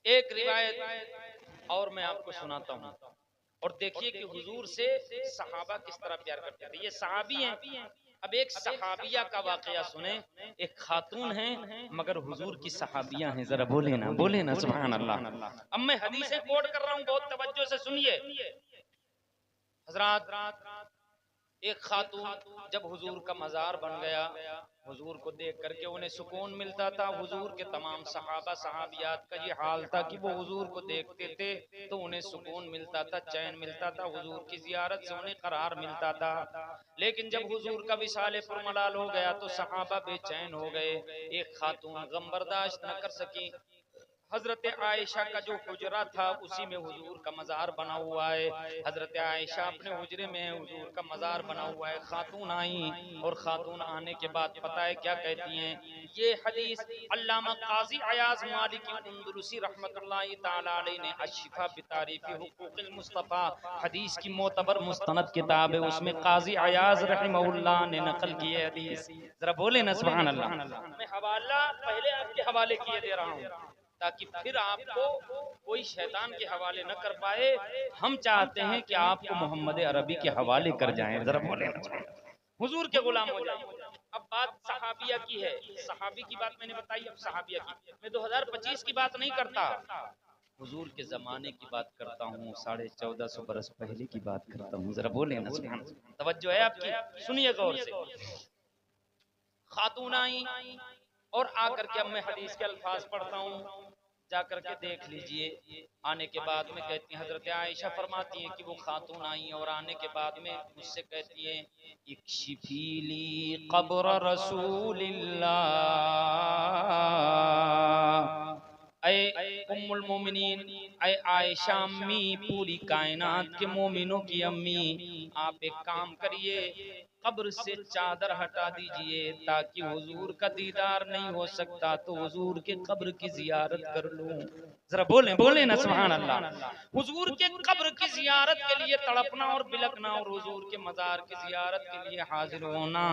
एक रिवायत और मैं आपको सुनाता हूँ और देखिए कि हुजूर से सहाबा किस तरह प्यार करते थे। ये सहाबी हैं। अब एक सहाबिया का वाकया सुने। एक खातून है मगर हुजूर की सहाबिया हैं। जरा बोले ना सुभान अल्लाह। अब मैं हदीसें कोट कर रहा हूँ, बहुत तवज्जो से सुनिए हजरात। एक खातून जब हुजूर का मजार बन गया, हुजूर को देख करके उन्हें सुकून मिलता था। हुजूर के तमाम सहाबा सहाबियात का ये हाल था कि वो हुजूर को देखते थे तो उन्हें सुकून मिलता था, चैन मिलता था, हुजूर की जियारत से उन्हें करार मिलता था। लेकिन जब हुजूर का विसाले पुरमलाल हो गया तो सहाबा बेचैन हो गए। एक खातून गम बर्दाश्त न कर सकी। हजरत आयशा का जो हुजरा था उसी में हुजूर का मजार बना हुआ है। हजरत आयशा अपने हुजरे में हुजूर का मजार बना हुआ है। खातून आई और खातून आने के बाद पता है क्या कहती हैं? ये हदीस अल्लामा काजी अयाज मालिकी अंदलुसी रहमतुल्लाहि तआला अलैहि ने अशिफा बितारीफी हुकूकिल मुस्तफा हदीस की मोतबर मुस्तनद किताब है, उसमें काजी अयाज रहमहुल्लाह ने नकल की है हदीस। जरा बोले ना सुभान अल्लाह। मैं हवाला पहले आपके हवाले किए दे रहा हूँ ताकि फिर आपको कोई शैतान के हवाले न कर पाए। हम चाहते हैं कि आपको मोहम्मद अरबी के हवाले कर जाएं। जरा बोले हुजूर के गुलाम हो जाए। अब बात सहाबिया की है, सहाबी की बात मैंने बताई, अब सहाबिया की। मैं 2025 की बात नहीं करता, हुजूर के जमाने की बात करता हूँ, 1450 बरस पहले की बात करता हूँ। जरा बोले ना सुभान अल्लाह। तवज्जो है आपकी, सुनिए गौर से। खातून आई और आकर के, अब मैं हदीस के अल्फाज पढ़ता हूँ, जाकर के देख लीजिए। आने के बाद में कहती हैं, हजरत आयशा फरमाती हैं कि वो खातून आई और आने के बाद में मुझसे कहती हैं, इक्शिफीली क़ब्र रसूलिल्लाह, ऐ उम्मुल मोमिनीन, ऐ आयशा अम्मी, पूरी कायनात के मोमिनों की अम्मी, आप एक काम करिए, कब्र से चादर हटा दीजिए ताकि हुजूर का दीदार नहीं हो सकता तो हुजूर के कब्र की जियारत कर लूं। जरा बोले ना सुभान अल्लाह। हुजूर के कब्र की जियारत के लिए तड़पना और बिलकना और हुजूर के मजार की जियारत के लिए हाजिर होना,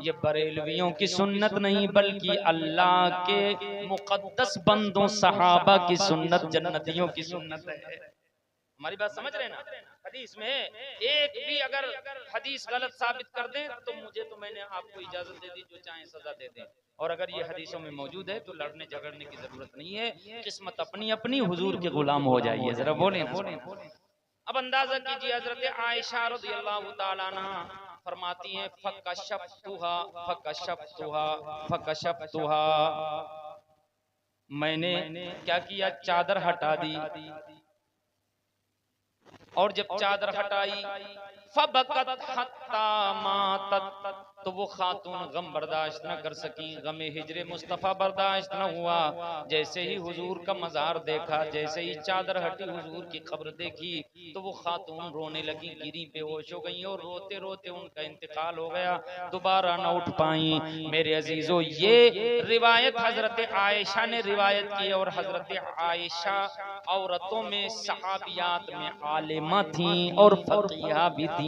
ये बरेलवियों की सुन्नत नहीं बल्कि अल्लाह के मुकद्दस बंदों सहाबा की सुन्नत, जन्नतियों की सुन्नत है। हमारी बात समझ रहे ना? हदीस में एक भी अगर हदीस गलत साबित कर दें तो मुझे, तो मैंने आपको इजाजत दे दी, जो चाहे सजा दे दें। और अगर ये हदीसों में मौजूद है तो लड़ने झगड़ने की जरूरत नहीं है। किस्मत अपनी अपनी, हुजूर के गुलाम हो जाइए। जरा बोले ना। अब अंदाजा कीजिए, हजरत आयशा रज़ियल्लाहु ताला अन्हा फरमाती हैं, फकशफ्तुहा फकशफ्तुहा फकशफ्तुहा, मैंने क्या किया, चादर हटा दी। और जब चादर हटाई, फबकत हत्ता मातत, तो वो खातून गम बर्दाश्त न कर सकी, गमे हिजरे मुस्तफ़ा बर्दाश्त न हुआ। जैसे ही हुजूर का मजार देखा, जैसे ही चादर हटी, हुजूर की खबर देखी, तो वो खातून रोने लगी, गिरी बेहोश हो गई और रोते रोते उनका इंतकाल हो गया, दोबारा न उठ पाई। मेरे अजीजों, ये रिवायत हजरत आयशा ने रिवायत की और हजरत आयशा औरतों में, सहाबियात में आलिमा थी और फकीहा भी थी।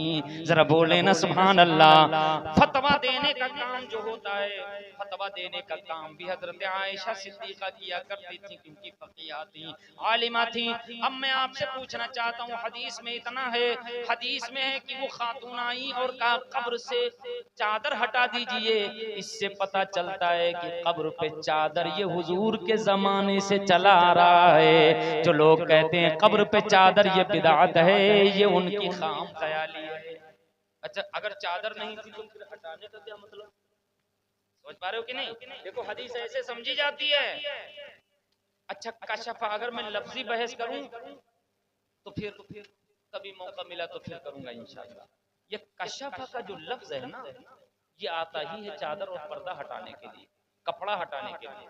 जरा बोले ना सुभान अल्लाह। फतवा देने का काम जो होता है, फतवा देने का काम भी हजरत आयशा सिद्दीका किया करती थी क्योंकि फकीहा थी, आलिमा थी। अब मैं आपसे पूछना चाहता हूँ, हदीस में इतना है, हदीस में है कि वो खातून आई और कहा कब्र से चादर हटा दीजिए। इससे पता चलता है कि कब्र पे चादर ये हुजूर के जमाने से चला आ रहा है। जो लोग कहते हैं कब्र पे चादर ये बिदअत है, ये उनकी खाम ख्याली है। अच्छा, अगर चादर नहीं थी तो फिर हटाने का क्या मतलब? समझ पा रहे हो कि नहीं? देखो हदीस ऐसे समझी जाती है। अच्छा, कशफा अगर मैं लफ्जी बहस करूं तो फिर कभी मौका मिला तो फिर करूंगा इंशाअल्लाह। ये कशफा का जो लफ्ज है ना, ये आता ही है चादर और पर्दा हटाने के लिए, कपड़ा हटाने के लिए।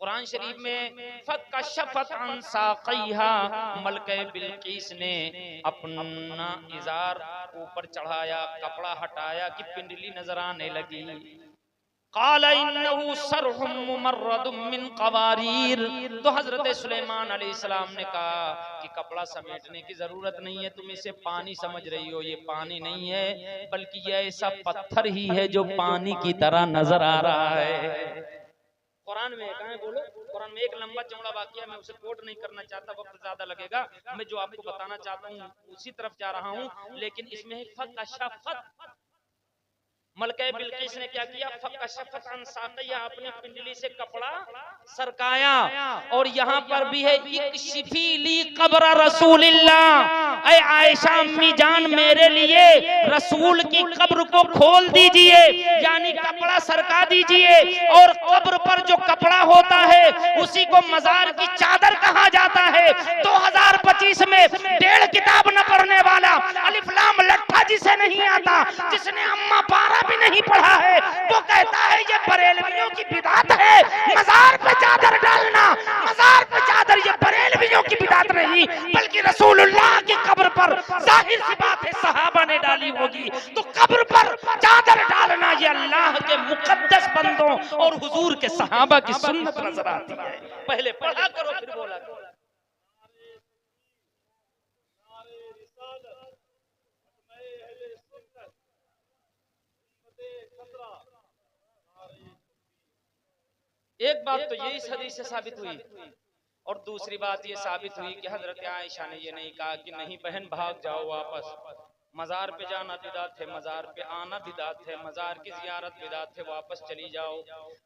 कुरान शरीफ में फकशफत अन साक़ैहा, मलके बिल्किस ने अपना इजार ऊपर चढ़ाया, कपड़ा हटाया कि पिंडली नजर आने लगी। क़ाल इन्नहु सरहुम मुमर्रदुम मिन क़वारीर, तो हजरत सुलेमान अलैहिस्सलाम ने कहा कि कपड़ा समेटने की जरूरत नहीं है, तुम इसे पानी समझ रही हो, ये पानी नहीं है बल्कि ये ऐसा पत्थर ही है जो पानी की तरह नजर आ रहा है। कुरान में कहाँ है? बोलो, कुरान और एक लंबा चौड़ा वाकया, मैं उसे कोट नहीं करना चाहता, वक्त ज्यादा लगेगा। मैं जो आपको बताना चाहता हूँ उसी तरफ जा रहा हूँ, लेकिन इसमें फकशफत, मलके बिल्किस ने क्या किया, फकशफत अन साक़िया, अपनी पिंडली से कपड़ा सरकाया। और यहाँ पर भी है इक्शिफी ली कब्र रसूलिल्लाह, ऐ आयशा अम्मी जान मेरे लिए रसूल की कब्र को खोल दीजिए, यानी कपड़ा सरका दीजिए। और कब्र पर जो कपड़ा होता है उसी को मजार की चादर कहा जाता है। 2025 में 1.5 किताब न पढ़ने वाला, अलिफ लाम लट्ठा जिसे नहीं आता, जिसने अम्मा पारा भी नहीं पढ़ा है, वो कहता है ये बरेलवियों की बिदात है मजार पे चादर डालना। मजार पे चादर ये बरेलवियों की बिदात नहीं, बल्कि रसूलुल्लाह की कब्र पर, जाहिर सी बात है सहाबा ने डाली होगी, तो कब्र पर चादर डालना ये अल्लाह के मुकद्दस बंदों और हुजूर के सहाबा की सुन्नत नजर आती है। पहले पढ़ा करो फिर बोला करो। एक बात तो ये इस हदीस से साबित हुई, और दूसरी बात ये साबित हुई कि हजरत आयशा ने ये नहीं कहा कि नहीं बहन भाग जाओ वापस, मजार पे जाना बिदात है, मजार पे आना बिदात है, मजार की जियारत बिदात है, वापस चली जाओ।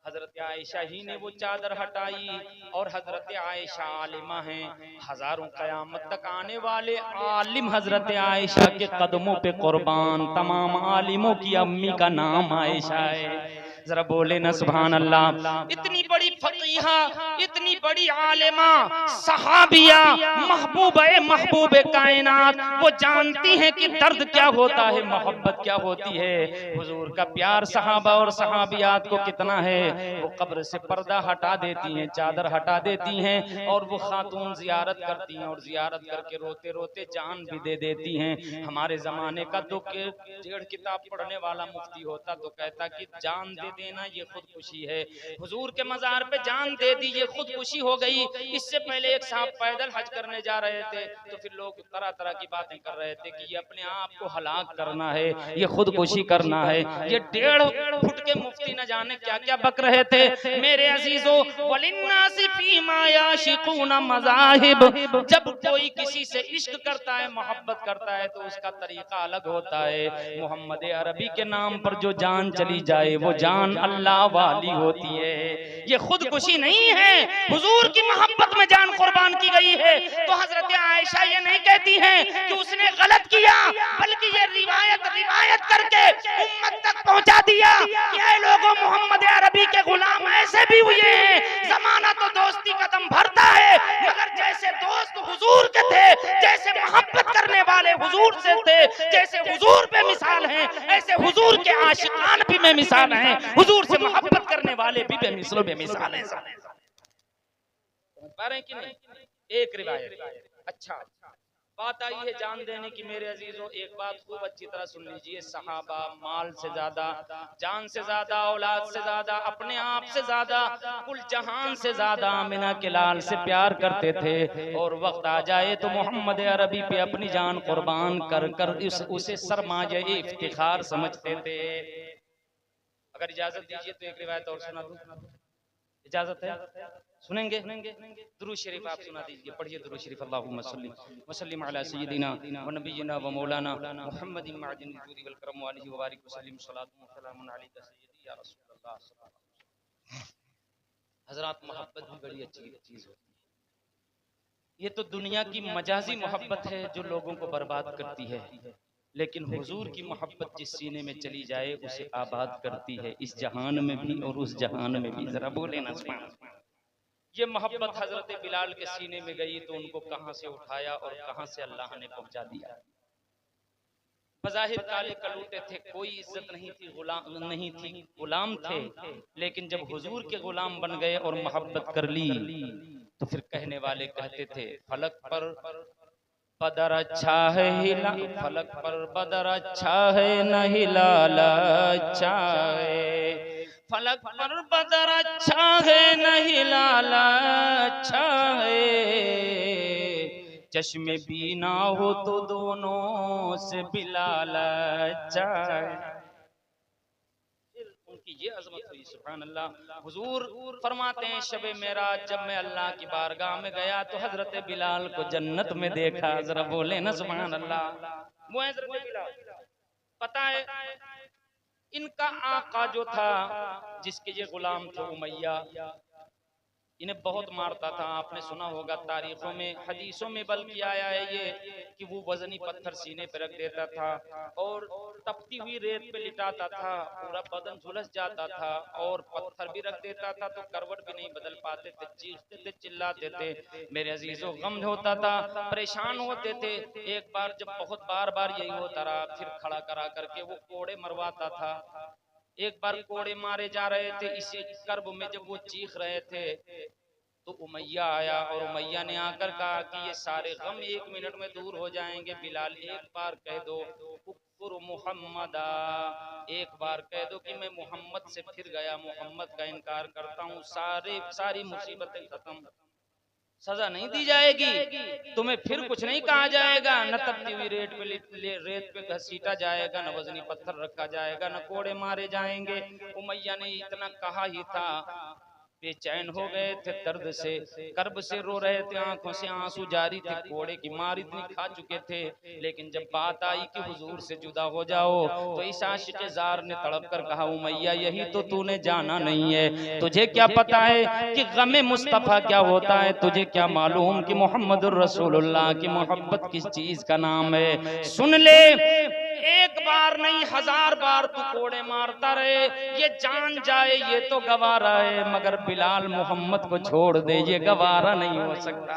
हजरत आयशा ही ने वो चादर हटाई, और हजरत आयशा आलिमा हैं, हजारों कयामत तक आने वाले आलिम हजरत आयशा के कदमों पे कुर्बान। तमाम आलिमों की अम्मी का नाम आयशा है, जरा बोले ना सुभान अल्लाह। इतनी बड़ी फकीहा, इतनी बड़ी आलिमा, सहाबिया, महबूबे कायनात, वो जानती हैं कि दर्द क्या होता है, मोहब्बत क्या होती है, हुजूर का प्यार सहाबा और सहाबियात को कितना है। वो कब्र से पर्दा हटा देती हैं, चादर हटा देती हैं, और वो खातून जियारत करती हैं, और जियारत करके रोते रोते जान भी दे देती हैं। हमारे जमाने का तो 1.5 किताब पढ़ने वाला मुफ्ती होता तो कहता कि जान दे देना ये खुदकुशी है, हुजूर के मजार पे जान दे दी ये खुदकुशी हो गई। इससे पहले एक साहब पैदल हज करने जा रहे थे, तो फिर लोग तरह तरह की बातें कर रहे थे कि ये अपने आप को हलाक करना है, ये खुदकुशी करना है। ये 1.5 फुट के मुफ्ती न जाने क्या क्या बक रहे थे। मेरे अजीजों, वलिन्नासि फीमा याशिकूना मज़ाहिब, जब कोई किसी से इश्क करता है, मोहब्बत करता है, तो उसका तरीका अलग होता है। मोहम्मद अरबी के नाम पर जो जान चली जाए वो जान अल्लाह वाली होती है, ये खुदकुशी नहीं है, हुजूर की मोहब्बत में जान कुर्बान की गई है। तो हजरत आयशा ये नहीं कहती हैं कि उसने गलत किया, बल्कि ये रिवायत करके उम्मत तक पहुंचा दिया कि ऐ लोगों, मोहम्मद अरबी के गुलाम ऐसे भी हुए हैं। जमाना तो दोस्ती कदम भरता है, मगर जैसे दोस्त हुजूर के थे, जैसे मोहब्बत करने वाले हुजूर से थे, जैसे हुजूर पे मिसाल हैं, ऐसे हुजूर के आशिकान भी में मिसाल हैं, हुजूर से मोहब्बत करने वाले भी बेमिसलों बेमिसाल हैं। समझ पा रहे हैं कि नहीं? एक रिवायत। अच्छा, बात आई है जान देने की। मेरे अजीजों, एक बात खूब अच्छी तरह सुन लीजिए, सहाबा माल से ज्यादा, जान से ज्यादा, औलाद से ज्यादा, अपने आप से ज्यादा, कुल जहान से ज्यादा आमिना के लाल से प्यार करते थे। और वक्त आ जाए तो मोहम्मद अरबी पे अपनी जान कुर्बान कर कर उसे सरमाए इफ्तिखार समझते थे। अगर इजाजत दीजिए तो एक रिवायत और सुना दूं, इजाजत है? सुनेंगे? दुरूद शरीफ आप सुना दीजिए, पढ़िए दुरूद शरीफ। अल्लाहुम्मा सल्ली व सल्लिम अला सय्यिदिना व नबिय्यिना व मौलाना मुहम्मदिन मअदिन नूरी वल करम व आलिहि व बारिक व सल्लिम सलातु व सलामुन अलैका सय्यिदी या रसूलल्लाह। हजरात, मोहब्बत भी बड़ी अच्छी चीज होती है। ये तो दुनिया की मजाजी मोहब्बत है जो लोगों को बर्बाद करती है, लेकिन हुजूर की मोहब्बत जिस सीने में चली जाए उसे आबाद करती है, इस जहान में भी और उस जहान में भी। जरा बोले ना सुभान अल्लाह। ये मोहब्बत हजरत बिलाल के सीने में गई तो उनको कहां से उठाया और कहां से अल्लाह ने पहुंचा दिया। बज़ाहिर काले कलूटे थे, कोई इज्जत नहीं थी, गुलाम थे, लेकिन जब हुजूर के गुलाम बन गए और मोहब्बत कर ली तो फिर कहने वाले कहते थे, फलक पर बदर अच्छा है हिला, फलक पर बदर अच्छा है न हिलाल अच्छा है, फलक पर बदर अच्छा है न हिलाल अच्छा है, चश्मे बीना हो तो दोनों से बिलाल अच्छा है। उनकी की ये अजमत हुई, सुभान अल्लाह। हुजूर फरमाते हैं शब मेराज जब मैं अल्लाह की बारगाह में गया तो हजरत बिलाल को जन्नत में देखा। जरा बोले ना सुभान अल्लाह। वो हजरत बिलाल, पता है इनका आका जो था जिसके ये गुलाम थे उमैया, इन्हें बहुत मारता था। आपने सुना होगा तारीखों में, हदीसों में बल्कि आया है ये कि वो वजनी पत्थर सीने पे रख देता था और तपती हुई रेत पे लिटाता था, पूरा बदन झुलस जाता था, और पत्थर भी रख देता था तो करवट भी नहीं बदल पाते थे, चीखते थे, चिल्लाते थे। मेरे अजीजों गम होता था, परेशान होते थे। एक बार जब बहुत बार बार यही होता रहा, फिर खड़ा करा करके वो कोड़े मरवाता था। एक बार कोड़े मारे जा रहे थे, इसी कर्ब में जब वो चीख रहे थे तो उमैया आया और उमैया ने आकर कहा कि ये सारे गम 1 मिनट में दूर हो जाएंगे। बिलाल एक बार कह दो कुफुर मुहम्मदा, एक बार कह दो कि मैं मोहम्मद से फिर गया, मोहम्मद का इनकार करता हूँ, सारी मुसीबतें खत्म, सजा नहीं दी जाएगी, तुम्हें फिर कुछ नहीं कहा जाएगा, न तपती हुई रेत पे घसीटा जाएगा, न वजनी पत्थर रखा जाएगा, न कोड़े मारे जाएंगे। उमैया ने इतना कहा ही था, बेचैन हो गए थे दर्द से, कर्ब से रो रहे थे, आंखों से आंसू जारी थे, कोड़े की मार इतनी खा चुके थे। लेकिन जब बात आई कि हुजूर से जुदा हो जाओ तो इस आशिक जार ने तड़प कर कहा, उमैया यही तो तूने जाना नहीं है, तुझे क्या पता है कि गमे मुस्तफा क्या होता है, तुझे क्या मालूम कि मोहम्मदुर रसूलुल्लाह की मोहब्बत किस चीज का नाम है। सुन ले, एक बार नहीं 1000 बार तू कोड़े मारता रहे, ये जान जाए ये तो गवारा है, मगर बिलाल मोहम्मद को छोड़ दे ये गवारा नहीं हो सकता।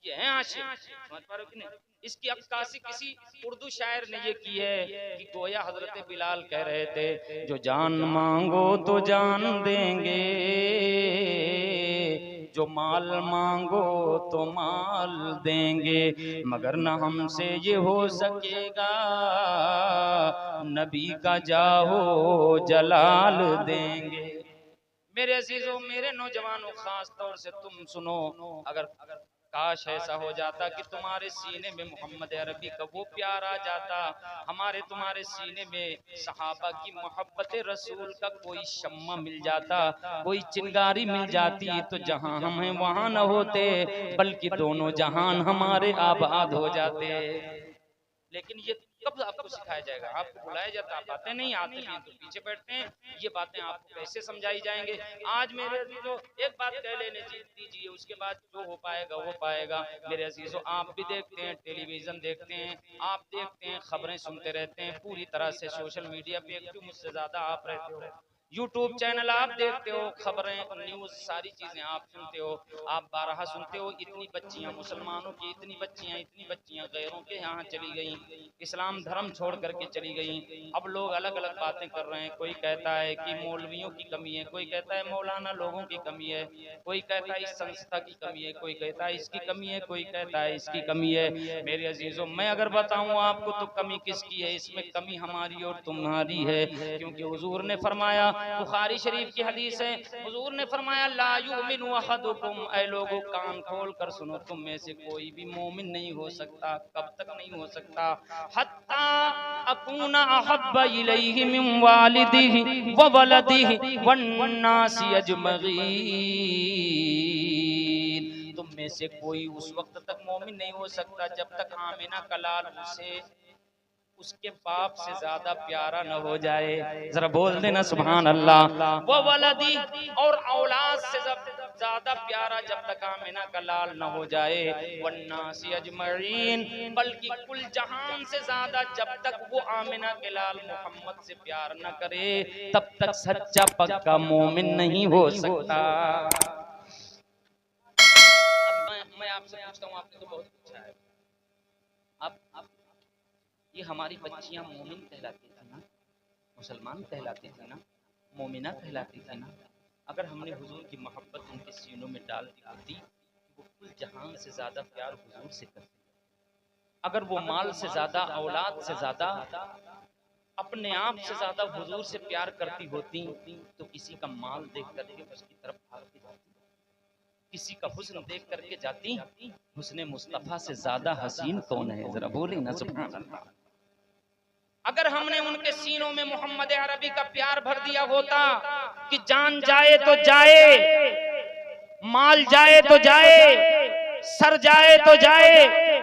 ये है आशिक, समझ पा रहे हो कि नहीं? इसकी अक्कासी किसी उर्दू शायर ने ये की है कि गोया हजरत बिलाल कह रहे थे, जो जान मांगो तो जान देंगे, जो माल मांगो तो माल देंगे, मगर न हमसे ये हो सकेगा, नबी का जाहो जलाल देंगे। मेरे अजीजों, मेरे नौजवानों, खास तौर से तुम सुनो, अगर काश ऐसा हो जाता कि तुम्हारे सीने में मोहम्मद अरबी का वो प्यार आ जाता, हमारे तुम्हारे सीने में सहाबा की मोहब्बत रसूल का कोई शम्मा मिल जाता, कोई चिंगारी मिल जाती, तो जहां हम हैं वहां न होते, बल्कि दोनों जहान हमारे आबाद हो जाते। लेकिन ये कब आपको सिखाया जाएगा? आपको बुलाया जाता, आप आते नहीं, आते भी तो पीछे बैठते हैं। ये बातें आपको कैसे समझाई जाएंगे? आज मेरे अजीजों एक बात कह लेने दीजिए, उसके बाद जो हो पाएगा वो पाएगा। मेरे अजीजों, आप भी देखते हैं, टेलीविजन देखते हैं, आप देखते हैं, खबरें सुनते रहते हैं, पूरी तरह से सोशल मीडिया पे एक्टिव मुझसे ज्यादा आप रहते हो, यूट्यूब चैनल आप देखते हो, खबरें, न्यूज, सारी चीजें आप सुनते हो, आप बारहा सुनते हो। इतनी बच्चियां मुसलमानों की, इतनी बच्चियां गैरों के यहाँ चली गई, इस्लाम धर्म छोड़ करके चली गई। अब लोग अलग अलग बातें कर रहे हैं, कोई कहता है कि मौलवियों की कमी है, कोई कहता है मौलाना लोगों की कमी है, कोई कहता है इस संस्था की कमी है, कोई कहता है इसकी कमी है, कोई कहता है इसकी कमी है। मेरे अजीजों, मैं अगर बताऊं आपको तो कमी किसकी है? इसमें कमी हमारी और तुम्हारी है, क्योंकि हुजूर ने फरमाया, बुखारी शरीफ की हदीस है, हुजूर ने फरमाया, ला युमिनु अहदुकुम, ऐ लोगों कान खोल कर सुनो, तुम में से कोई भी मोमिन नहीं हो सकता। कब तक नहीं हो सकता? हत्ता अकूना अहब्बा इलैहि मिन वालिदिही व वलदिही वन्नासि अजमईन। तुम में से कोई उस वक्त तक मोमिन नहीं हो सकता जब तक आमिना का लाल उसे उसके बाप से ज्यादा प्यारा न हो जाए। जरा बोल देना सुभान अल्लाह। वो वलदी, और औलाद से ज्यादा प्यारा जब तक आमिना का लाल न हो जाए। वन्नासी अजमईन, बल्कि कुल जहान से ज्यादा जब तक वो आमिना के लाल मोहम्मद से प्यार न करे, तब तक सच्चा पक्का मोमिन नहीं हो सकता। अब मैं आपसे पूछता हूँ, आपने तो बहुत पूछा है, अब ये हमारी बच्चियां मोमिन कहलाती थी ना, मुसलमान कहलाती थी ना, मोमिना कहलाती थी ना, अगर हमने हुजूर की मोहब्बत उनके सीनों में डाल दी होती, वो कुल जहान से ज्यादा प्यार हुजूर से करती, अगर वो माल से ज्यादा, औलाद से ज्यादा, अपने आप से ज्यादा हुजूर से प्यार करती होती, तो किसी का माल देख करके उसकी तरफ भाग के जाती, किसी का हुस्न देख करके जाती। हुस्ने मुस्तफा से ज्यादा हसीन कौन है? जरा बोले ना सुभान अल्लाह। अगर हमने उनके सीनों में मोहम्मद अरबी का प्यार भर दिया होता कि जान जाए तो जाए, माल जाए तो जाए, सर जाए तो जाए,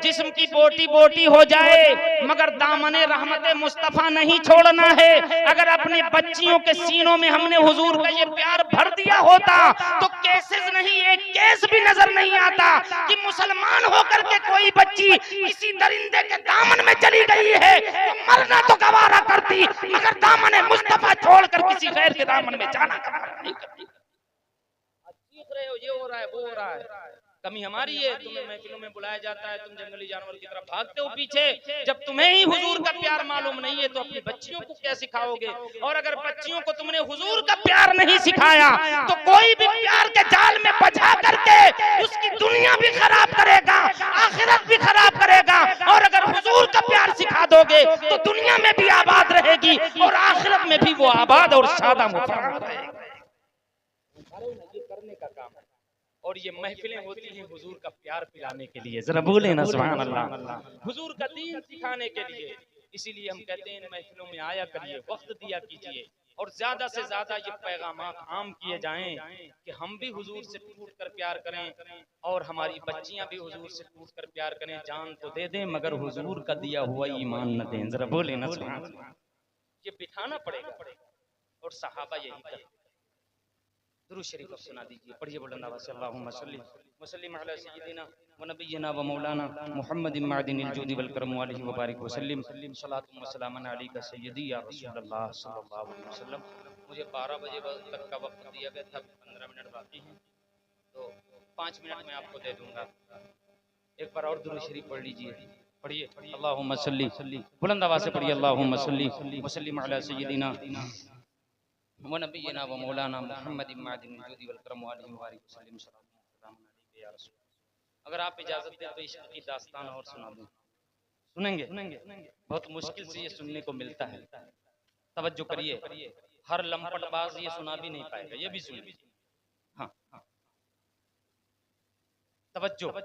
जिस्म की बोटी बोटी हो जाए, मगर दामने रहमते मुस्तफा नहीं छोड़ना है। अगर अपनी बच्चियों के सीनों में हमने हुजूर का ये प्यार भर दिया होता तो केसेस नहीं, एक केस भी नजर नहीं आता कि मुसलमान होकर के कोई बच्ची किसी दरिंदे के दामन में चली गई है, वो मरना तो गवारा करती मगर दामने मुस्तफा छोड़कर किसी गैर के दामन में जाना गवारा नहीं करती। चीख रहे हो, ये हो रहा है, वो हो रहा है, कमी हमारी है। तुम्हें महफिलों में बुलाया जाता है, तुम जंगली जानवर की तरह भागते हो पीछे। जब तुम्हें ही हुजूर का प्यार मालूम नहीं है तो अपनी बच्चियों को क्या सिखाओगे? और अगर बच्चियों को तुमने हुजूर का प्यार नहीं सिखाया तो कोई भी प्यार के जाल में बचा करके उसकी दुनिया भी खराब करेगा, आखिरत भी खराब करेगा। और अगर हुजूर का प्यार सिखा दोगे तो दुनिया में भी आबाद रहेगी और आखिरत में भी वो आबाद और शादा मुफर्रत रहेगी। ये करने का काम है। और ये महफिलें होती हैं हुजूर का प्यार पिलाने के लिए, जरा बोले ना सुभान अल्लाह, हुजूर का दीन सिखाने के लिए। इसीलिए हम कहते हैं महफिलों में आया करिए, वक्त दिया कीजिए और ज्यादा से ज्यादा ये पैगामात आम किए जाएं कि हम भी हुजूर से टूट कर प्यार करें और हमारी बच्चियां भी हुजूर से टूट कर प्यार करें। जान तो दे दें मगर हुजूर का दिया हुआ ईमान न दें, जरा बोले ना सुभान अल्लाह। ये बिठाना पड़ेगा और सहाबा यही करते। दुरूद शरीफ सुना दीजिए, पढ़िए बुलंद आवाज़ से अल्लाहुम्मा सल्ली व सल्लिम अला सय्यिदिना व नबिय्यिना व मौलाना मुहम्मदिन मादिनिल जूदि वल करम व अलैहि व बारिक व सल्लिम सलातु व सलामन अलैका सय्यदी या रसूलल्लाह सल्लल्लाहु अलैहि वसल्लम। मुझे 12 बजे तक का वक्त दिया गया था, 15 मिनट बाकी हैं तो 5 मिनट में आपको दे दूंगा। एक बार और दुरूद शरीफ पढ़ लीजिए, पढ़िए अल्लाहुम्मा सल्ली, बुलंद आवाज़ से पढ़िए अल्लाहुम्मा सल्ली व सल्लिम अला सय्यिदिना व नबिय्यिना व मौलाना मुहम्मदिन मादिनिल जूदि वल करम व अलैहि व बारिक व सल्लिम सलाम अलैका या रसूल। अगर आप इजाजत दें तो इश्क की दास्तान और सुना दूं। सुनेंगे? बहुत मुश्किल से ये सुनने को मिलता है, तवज्जो करिए। हर लंपटबाज ये सुना भी नहीं पाएगा, ये भी सुनिए। हाँ, तवज्जो।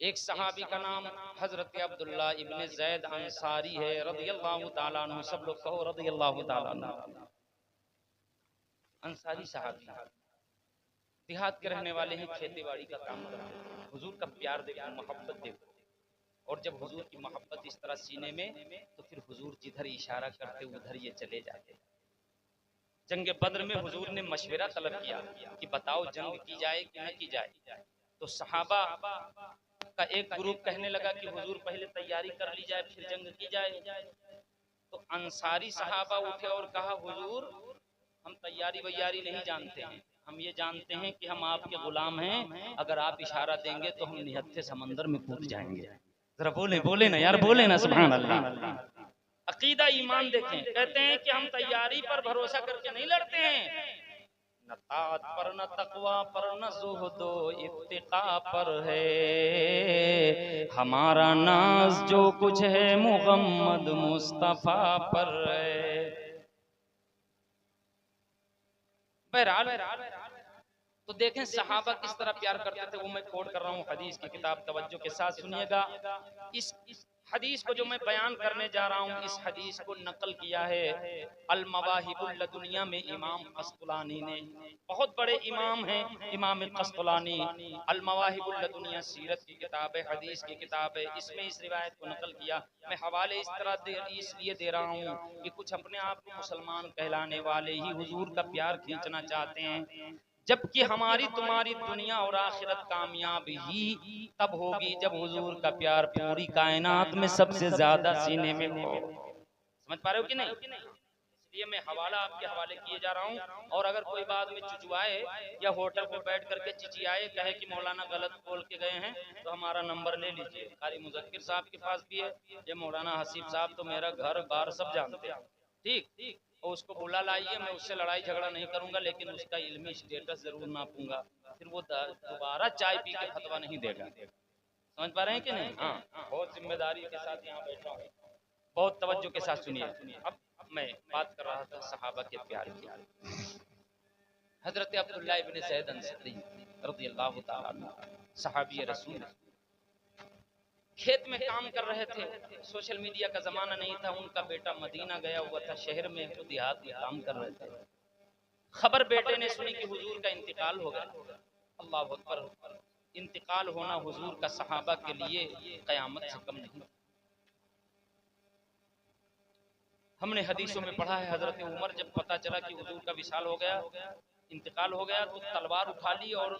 एक सहाबी का नाम हजरत अब्दुल्ला इब्न ज़ैद अंसारी है रज़ियल्लाहु ताला अन्हु। सब लोग कहो रज़ियल्लाहु ताला अन्हु। अंसारी सहाबी, देहात के रहने वाले हैं, खेती बाड़ी का काम करते हैं। हुजूर का प्यार देखो, मोहब्बत देखो। और जब हुजूर की मोहब्बत इस तरह सीने में तो फिर हुजूर जिधर इशारा करते उधर ये चले जाते। जंग बद्र में हुजूर ने मशवरा तलब किया कि बताओ जंग की जाए कि न की जाए। तो सहाबा का एक ग्रुप कहने लगा कि हुजूर पहले तैयारी कर ली जाए फिर जंग की जाए। तो अंसारी सहाबा उठे और कहा हुजूर हम तैयारी वैयारी नहीं जानते हैं, हम ये जानते हैं कि हम आपके गुलाम हैं, अगर आप इशारा देंगे तो हम निहत्थे समंदर में कूद जाएंगे। जरा बोले ना यार, बोले ना सुभान अल्लाह। अकीदा ईमान देखें, कहते हैं कि हम तैयारी पर भरोसा करके नहीं लड़ते हैं, न ताअत पर न तकवा पर न ज़ुहदो इत्तिका पर है, हमारा नाज जो कुछ है मुहम्मद मुस्तफा पर है। बहरहाल तो देखें सहाबा किस तरह प्यार करते थे, वो मैं कोट कर रहा हूँ हदीस की किताब, तवज्जो के साथ सुनिएगा। इस हदीस को जो मैं बयान करने जा रहा हूँ, इस हदीस को नकल किया है अल मवाहिबुल लदुनिया में इमाम कस्तलानी ने। बहुत बड़े इमाम हैं इमाम कस्तलानी। अल मवाहिबुल लदुनिया सीरत की किताब है, हदीस की किताब है, इसमें इस रिवायत को नकल किया। मैं हवाले इस तरह इसलिए दे रहा हूँ कि कुछ अपने आप को मुसलमान कहलाने वाले ही हुजूर का प्यार खींचना चाहते हैं, जबकि हमारी तुम्हारी दुनिया और आखिरत कामयाब ही तब होगी जब हुजूर का प्यार पूरी कायनात में सबसे ज्यादा सीने में हो। समझ पा रहे हो कि नहीं? इसलिए मैं हवाला आपके हवाले किए जा रहा हूँ। और अगर कोई बाद में चुचुआए या होटल पे बैठ करके चिचियाए, कहे कि मौलाना गलत बोल के गए हैं, तो हमारा नंबर ले लीजिए। कारी मुज़क्किर साहब के पास भी है, ये मौलाना हसीब साहब तो मेरा घर बार सब जानते हैं। ठीक, और उसको बुला लाइए, मैं उससे लड़ाई झगड़ा नहीं करूंगा, लेकिन उसका इल्मी स्टेटस जरूर नापूंगा, फिर वो दोबारा चाय पी के फतवा नहीं देगा। समझ पा रहे हैं कि नहीं? हाँ, बहुत जिम्मेदारी के साथ यहाँ बैठा हूँ, बहुत तवज्जो के साथ सुनिए। अब मैं बात कर रहा था सहाबा के प्यार की। हजरत अब्दुल्ला इब्न ज़ैद अंसारी रज़ियल्लाहु ताला अन्हु सहाबी रसूल, खेत में काम कर रहे थे, सोशल मीडिया का जमाना नहीं था, उनका बेटा मदीना गया हुआ था, शहर में तो देहात में काम कर रहे थे। खबर बेटे ने सुनी कि हुजूर का इंतकाल हो गया। अल्लाह अकबर, इंतकाल होना हुजूर का सहाबा के लिए कयामत से कम नहीं। हमने हदीसों में पढ़ा है, हजरत उमर जब पता चला कि हुजूर का विशाल हो गया, इंतकाल हो गया, तो तलवार उठा ली और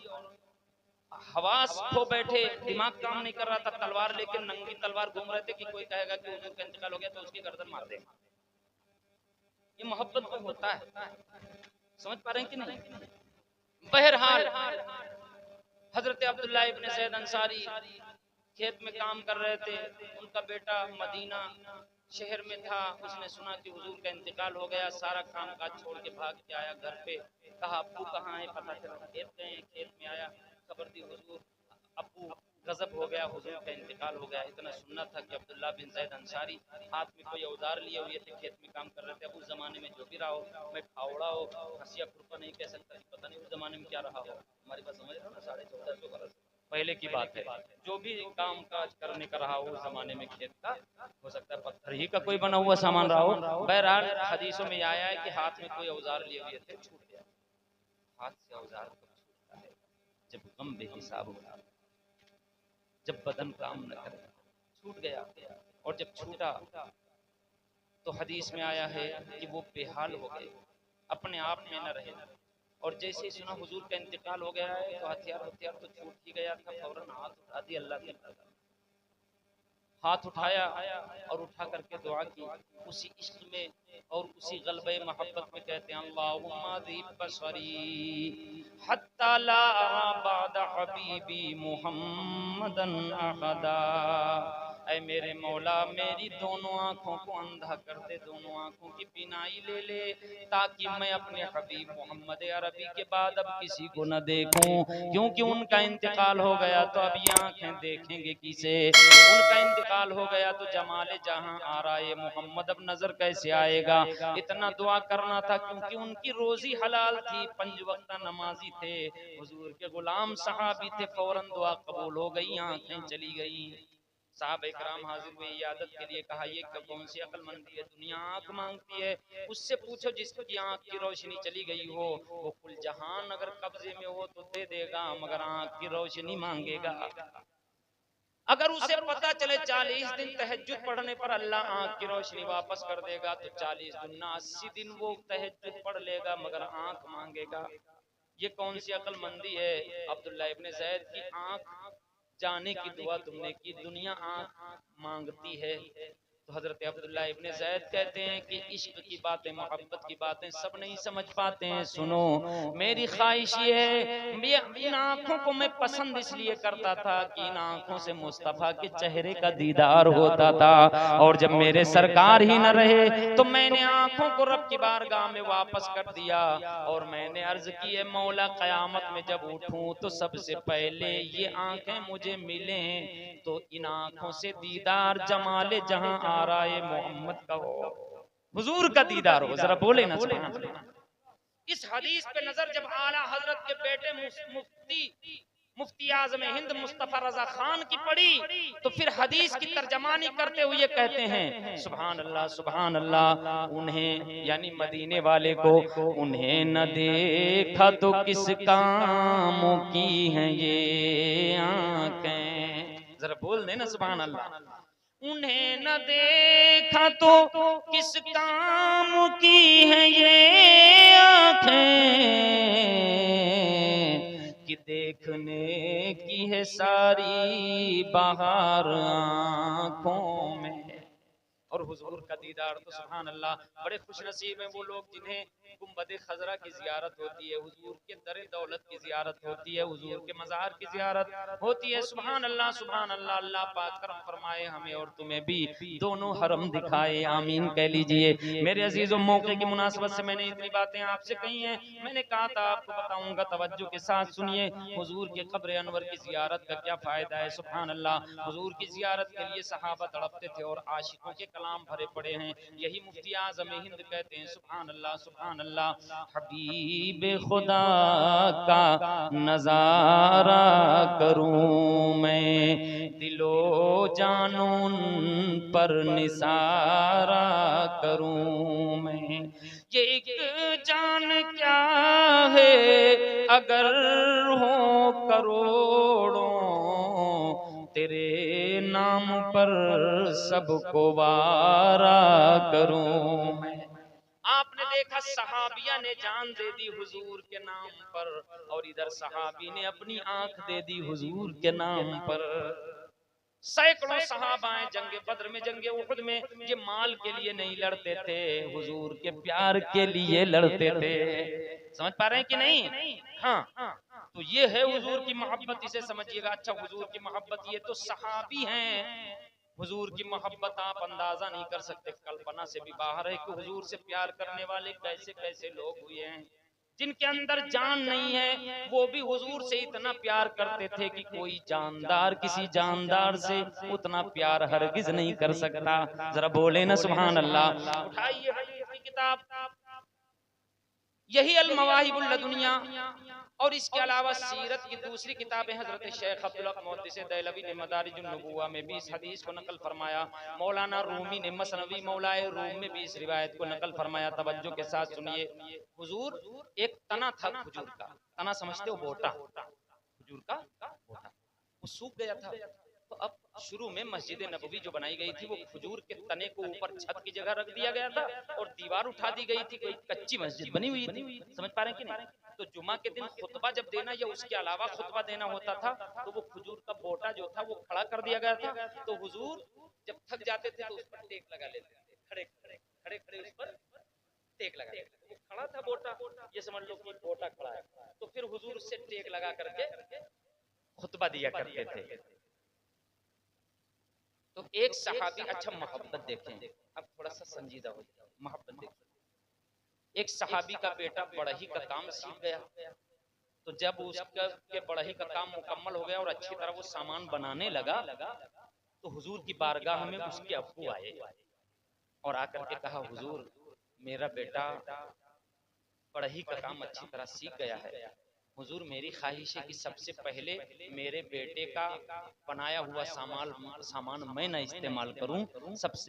हवास खो बैठे, दिमाग काम नहीं कर रहा था, तलवार लेके नंगी तलवार घूम रहे थे कि कोई कहेगा कि हुजूर का इंतकाल हो गया तो उसकी गर्दन मार देंगे। ये मोहब्बत में होता है, समझ पा रहे हैं कि नहीं? बहरहाल हजरत अब्दुल्लाह इब्ने ज़ैद अंसारी खेत में काम कर रहे थे, उनका बेटा मदीना शहर में था, उसने सुना कि हुजूर का इंतकाल हो गया, सारा काम काज छोड़ के भाग के आया घर पे, कहा अब्बू कहाँ है, पता चला खेत गए, खेत में आया, खबर दी हुजूर, अब्बू गजब हो गया, हुजूर का इंतकाल हो गया। इतना सुनना था कि अब्दुल्लाह बिन ज़ैद अंसारी हाथ में कोई औजार लिए हुए थे, खेत में काम कर रहे थे। अब उस जमाने में जो भी रहा हो, मैं फावड़ा हो, हंसिया खुरपा नहीं कह सकता, पता नहीं उस जमाने में क्या रहा हो, हमारी बात समझ रहे हो ना, 1450 बरस पहले की बात है। जो भी काम काज करने का रहा हो उस जमाने में, खेत का हो सकता है पत्थर ही का कोई बना हुआ सामान रहा हो। बहरहाल हदीसों में आया है कि हाथ में कोई औजार लिए हुए थे, छूट गया। हाथ से औजार कब छूटता है? जब गम बेहिसाब होता, जब बदन काम न करे, छूट गया। और जब छूटा तो हदीस में आया है कि वो बेहाल हो गए, अपने आप में न रहे। और जैसे ही सुना हुजूर का इंतकाल हो गया है तो हथियार हथियार तो छूट ही गया था, फौरन हाथ उठा दिया अल्लाह के पास, हाथ उठाया और उठा करके दुआ की, उसी इश्क में और उसी गलबे मोहब्बत में कहते हैं अल्लाहुम्मा ज़िब बसरी हत्ता ला अरा बअद हबीबी मुहम्मदन अहदा। ऐ मेरे मौला, मेरी दोनों आंखों को अंधा कर दे, दोनों आंखों की बीनाई ले ले, ताकि मैं अपने हबीब मोहम्मद अरबी के बाद अब किसी को न देखूं, क्योंकि उनका इंतकाल हो गया तो अब ये आंखें देखेंगे किसे? उनका इंतकाल हो गया तो जमाले जहां आ रहा है मोहम्मद अब नजर कैसे आएगा? इतना दुआ करना था, क्योंकि उनकी रोजी हलाल थी, 5 वक्त नमाजी थे, हुजूर के गुलाम सहाबी थे, फौरन दुआ कबूल हो गई, आंखें चली गई। साहब इकराम हाजिर हुए इयादत के लिए, कहा ये कौन सी अक्लमंदी है, दुनिया आंख मांगती है, उससे पूछो जिसकी आंख की रोशनी चली गई हो, वो कुल जहान अगर कब्जे में हो तो दे देगा, मगर आंख की रोशनी मांगेगा। अगर उसे पता चले 40 दिन तहज्जुद पढ़ने पर अल्लाह आंख की रोशनी वापस कर देगा, तो 40 गुना 80 दिन वो तहज्जुद पढ़ लेगा, मगर आंख मांगेगा। ये कौन सी अक्लमंदी है? अब्दुल्लाह इब्ने ज़ैद की आंख जाने की दुआ तुमने की, दुनिया आंख मांगती है। तो हजरत अब्दुल्लाह इब्ने ज़ैद कहते हैं कि इश्क की बातें, मोहब्बत की बातें सब नहीं समझ पाते हैं। सुनो, मेरी ख्वाहिश ये है, इन आंखों को मैं पसंद इसलिए करता था कि इन आंखों से मुस्तफा के चेहरे का दीदार होता था, और जब मेरे सरकार ही न रहे तो मैंने आंखों को रब की बारगाह में वापस कर दिया, और मैंने अर्ज की है मौला क़यामत में जब उठूं तो सबसे पहले ये आंखें मुझे मिले, तो इन आंखों से दीदार जमाले जहां आ रहा है मोहम्मद का हो, हुजूर का दीदार हो। जरा बोले ना सुभान अल्लाह। इस हदीस पे नजर जब आला हजरत के बेटे मुफ्ती आज़म हिंद मुस्तफा रजा खान की पड़ी, तो फिर हदीस की तर्जमानी करते हुए कहते हैं सुभान अल्लाह सुभान अल्लाह, उन्हें यानी मदीने वाले को, उन्हें न देखा तो किस काम की हैं ये आंखें। जरा बोल देना सुभान अल्लाह। उन्हें न देखा तो किस काम की है ये आंखें, कि देखने की है सारी बहार आंखों में। और हुजूर का दीदार तो सुभान अल्लाह, बड़े खुशनसीब हैं वो लोग जिन्हें गुंबद खजरा की जियारत होती है, हुजूर के दर दौलत की जियारत होती है, हुजूर के मज़ार की जियारत होती है। सुभान अल्लाह सुभान अल्लाह। अल्लाह पाक करम फरमाए हमें और तुम्हें भी दोनों हरम दिखाए, आमीन कह लीजिए। मेरे अजीजों, मौके की मुनासबत से मैंने इतनी बातें आपसे कही हैं। मैंने कहा था आपको बताऊंगा, तवज्जो के साथ सुनिए। हुजूर के कब्र अनवर की जियारत का क्या फायदा है? सुभान अल्लाह। हुजूर की जियारत के लिए सहाबा तड़पते थे और आशिकों के कलाम भरे पड़े हैं। यही मुफ्ती आज़म हिंद कहते हैं सुभान अल्लाह सुभान अल्लाह। हबीब खुदा का नजारा करूं मैं, दिलो जानून पर निसारा करूं मैं। ये एक जान क्या है अगर हो करोड़ों, तेरे नाम पर सबको वारा करूं मैं। आपने देखा सहाबिया ने जान दे दी हुजूर के नाम पर, और इधर सहाबी ने अपनी आंख दे दी हुजूर के नाम पर। सैकड़ों सहाबाएं जंगे बद्र में, जंगे उहुद में, ये माल के लिए नहीं लड़ते थे, हुजूर के प्यार के लिए लड़ते थे। समझ पा रहे हैं कि नहीं? हाँ, तो ये है हुजूर की मोहब्बत, इसे समझिएगा। अच्छा, हुजूर की मोहब्बत, ये तो सहाबी हैं। हुजूर की मोहब्बत आप अंदाजा नहीं कर सकते, कल्पना से भी बाहर है कि हुजूर से प्यार करने वाले कैसे कैसे लोग हुए हैं, जिनके अंदर जान नहीं है, वो भी हुजूर से इतना प्यार करते थे कि कोई जानदार किसी जानदार से उतना प्यार हरगिज नहीं कर सकता। जरा बोले ना सुभान अल्लाह। उठाइए हदीस की किताब, यही अल मवाहिबुल लदुनिया, और इसके अलावा सीरत की दूसरी किताबें हजरत शेख अब्दुल हक मुहद्दिस देहलवी ने मदारिजुन नबुव्वा में भी इस हदीस को नकल फरमाया। मौलाना रूमी ने मसनवी मौलाए रूम में भी इस रिवायत को नकल फरमाया। तवज्जो के साथ सुनिए। हुजूर, एक तना था खजूर का, तना समझते हो, बोटा, खजूर का बोटा, वो सूख गया था। तो अब शुरू में मस्जिद नबवी जो बनाई गई थी, वो खजूर के तने को ऊपर छत की जगह रख दिया गया था और दीवार उठा दी गई थी, कोई कच्ची मस्जिद बनी हुई थी। समझ पा रहे हैं कि नहीं? तो जुमा के दिन खुतबा जब देना या उसके अलावा खुतबा देना होता था, तो वो खजूर का बोटा जो था वो खड़ा कर दिया गया था। तो हुजूर जब थक जाते थे तो उस पर टेक लगा लेते थे, खड़े खड़े खड़े खड़े उस पर टेक लगा लेते थे। वो खड़ा था बोटा, ये समझ लो कि बोटा खड़ा है, तो फिर हुजूर उससे टेक लगा करके खुतबा दिया करते थे। तो एक सहाबी, अच्छा मोहब्बत देखें, अब थोड़ा सा संजीदा हो जाए, मोहब्बत देखें। एक सहाबी का बेटा बढ़ई का काम सीख गया, तो जब उसका के बढ़ई का काम मुकम्मल हो गया और अच्छी तरह वो सामान बनाने लगा, तो हुजूर की बारगाह में उसके अब्बू आए और आकर के कहा, हुजूर मेरा बेटा बढ़ई का काम अच्छी तरह सीख गया है, हुजूर मेरी ख्वाहिश है कि सबसे पहले मेरे बेटे का बनाया हुआ सामान मैं न इस्तेमाल करूं, सबसे